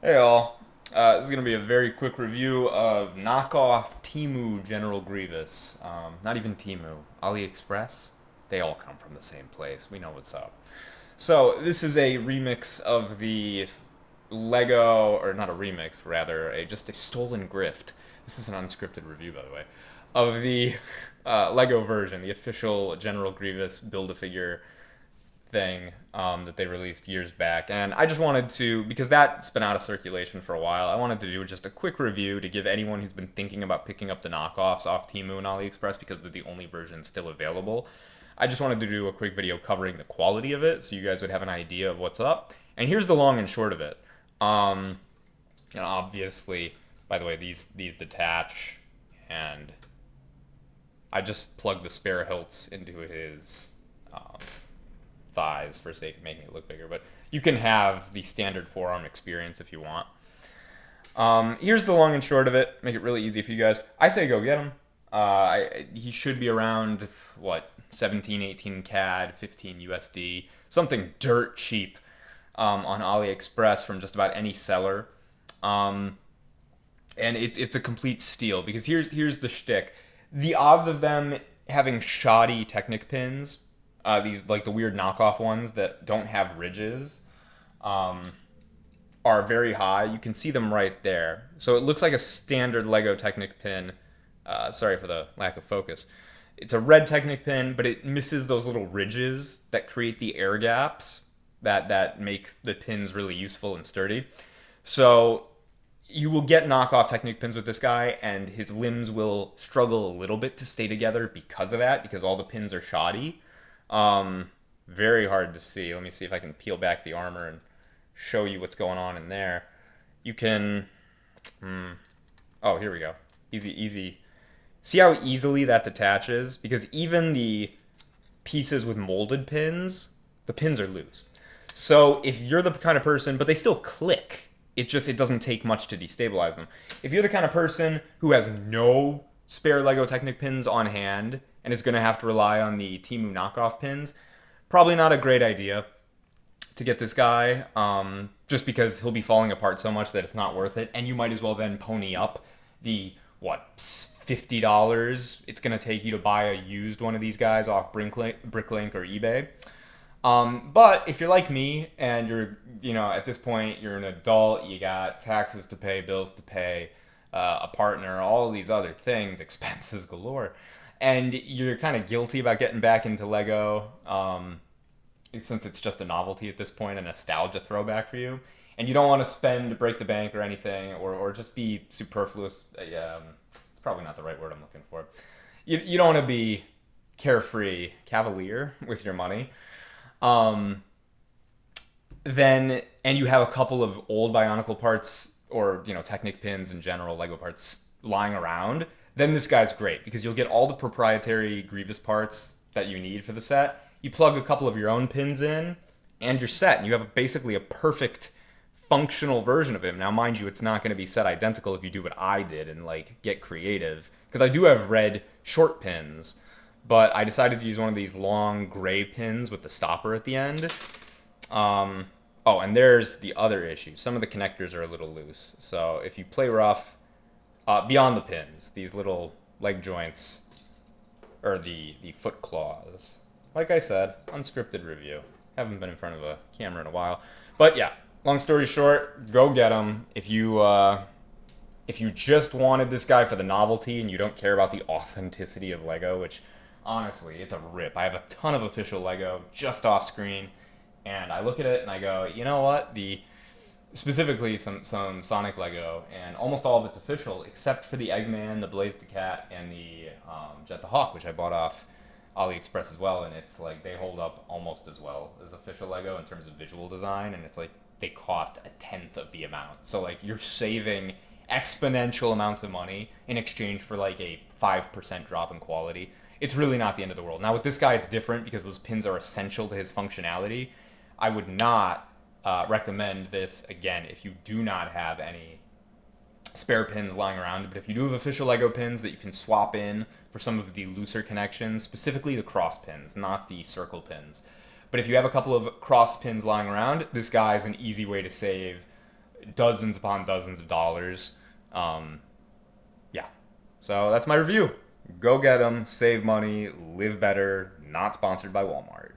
Hey all, this is going to be a very quick review of knockoff Temu General Grievous. Not even Temu, AliExpress. They all come from the same place. We know what's up. So this is a remix of the Lego, or not a remix, rather, just a stolen grift. This is an unscripted review, by the way, of the Lego version, the official General Grievous Build-A-Figure thing that they released years back. And I just wanted to, because that's been out of circulation for a while, I wanted to do just a quick review to give anyone who's been thinking about picking up the knockoffs off Temu and AliExpress because they're the only version still available. I just wanted to do a quick video covering the quality of it so you guys would have an idea of what's up. And here's the long and short of it. Obviously, by the way, these detach, and I just plugged the spare hilts into his thighs for sake of making it look bigger, but you can have the standard forearm experience if you want. Here's the long and short of it. Make it really easy for you guys. I say go get him. He should be around, what, 17, 18 CAD, 15 USD, something dirt cheap on AliExpress from just about any seller. And it's a complete steal because here's the shtick. The odds of them having shoddy Technic pins, these like the weird knockoff ones that don't have ridges, are very high. You can see them right there. So it looks like a standard Lego Technic pin. Sorry for the lack of focus. It's a red Technic pin, but it misses those little ridges that create the air gaps that make the pins really useful and sturdy. So you will get knockoff Technic pins with this guy, and his limbs will struggle a little bit to stay together because of that, because all the pins are shoddy. Very hard to see. Let me see if I can peel back the armor and show you what's going on in there. You can... Oh, here we go. Easy, easy. See how easily that detaches? Because even the pieces with molded pins, the pins are loose. So if you're the kind of person, but they still click. It doesn't take much to destabilize them. If you're the kind of person who has no spare Lego Technic pins on hand and is going to have to rely on the Temu knockoff pins, probably not a great idea to get this guy, just because he'll be falling apart so much that it's not worth it, and you might as well then pony up the, what, $50 it's going to take you to buy a used one of these guys off Bricklink or eBay. But if you're like me and you're, at this point, you're an adult, you got taxes to pay, bills to pay, a partner, all these other things, expenses galore, and you're kind of guilty about getting back into Lego, since it's just a novelty at this point, a nostalgia throwback for you, and you don't want to break the bank or anything, or just be superfluous. It's probably not the right word I'm looking for. You don't want to be carefree, cavalier with your money. Then, and you have a couple of old Bionicle parts or, Technic pins in general, Lego parts lying around, then this guy's great because you'll get all the proprietary Grievous parts that you need for the set. You plug a couple of your own pins in, and you're set. And you have basically a perfect functional version of him. Now, mind you, it's not going to be set identical if you do what I did and, get creative. Because I do have red short pins, but I decided to use one of these long gray pins with the stopper at the end. Oh, and there's the other issue. Some of the connectors are a little loose. So if you play rough, beyond the pins, these little leg joints, or the foot claws. Like I said, unscripted review. Haven't been in front of a camera in a while. But yeah, long story short, go get them. If you just wanted this guy for the novelty and you don't care about the authenticity of Lego, which honestly, it's a rip. I have a ton of official Lego just off screen, and I look at it and I go, you know what? Specifically some Sonic Lego, and almost all of it's official except for the Eggman, the Blaze the Cat, and the Jet the Hawk, which I bought off AliExpress as well, and it's like they hold up almost as well as official Lego in terms of visual design, and it's like they cost a tenth of the amount. So like you're saving exponential amounts of money in exchange for like a 5% drop in quality. It's really not the end of the world. Now with this guy, it's different because those pins are essential to his functionality. I would not recommend this again if you do not have any spare pins lying around. But if you do have official Lego pins that you can swap in for some of the looser connections, specifically the cross pins, not the circle pins. But if you have a couple of cross pins lying around, this guy is an easy way to save dozens upon dozens of dollars. Yeah. So that's my review. Go get them, save money, live better. Not sponsored by Walmart.